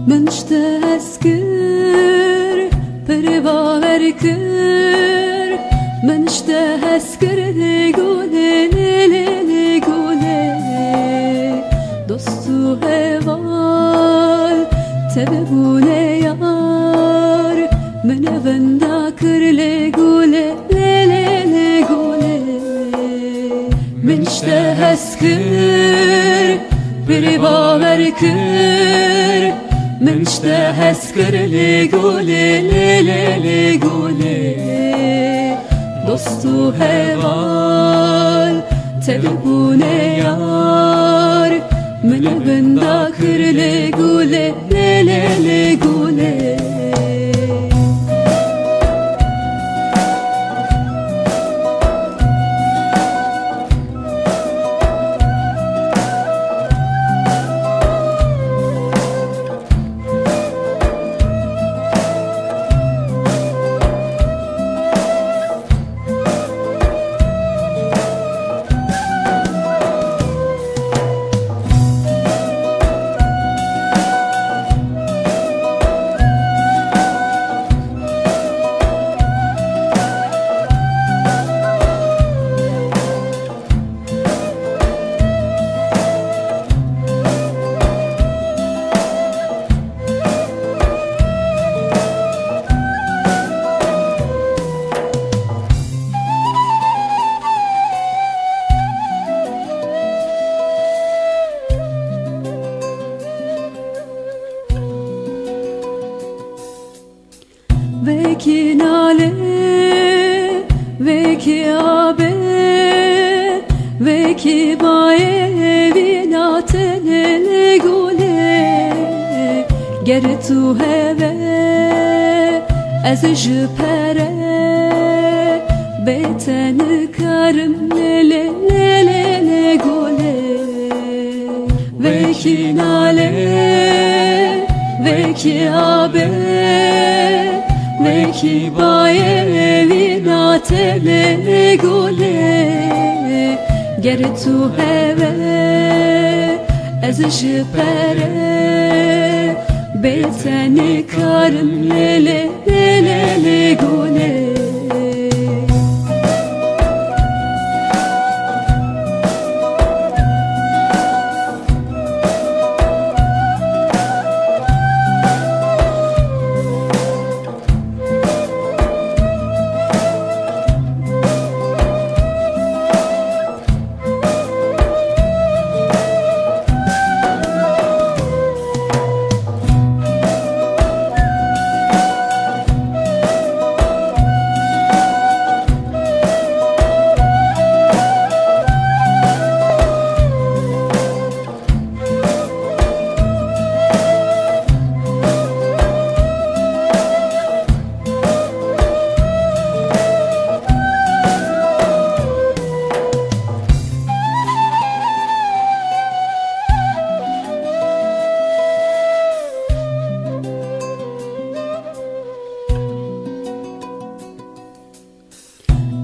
من اشتهسكر پرواور کر من اشتهسكر لگوله لگوله دوستو هوال تبونه یار من وندا کر لگوله لگوله من اشتهسكر پرواور کر من اشتهسكر لگوله لگوله دوستو هوال تبونه یار من بندا کر لگوله لگوله Veki nale, veki abe, veki baye vinatene legule. Ger tu heve, ez jpere, beten karım legule. Veki nale, veki abe, veki baye vinatene legule. Ger tu heve, ez jpere, beten karım legule.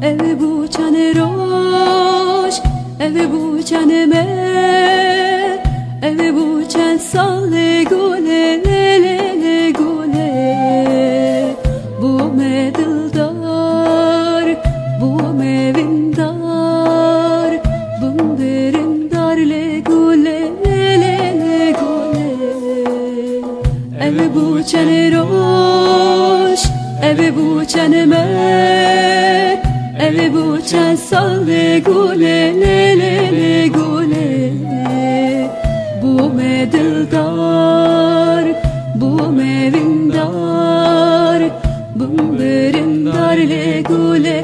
Ev bu çane roş, ev bu çane me, ev bu çan salle gule gule. Bu me dildar, bu me vindar, bum berindar le gule gule. Ev bu çane roş, ev bu çane me, ev bu çan salle gule gule. Bu me dildar, bu me vindar, bum berindar le gule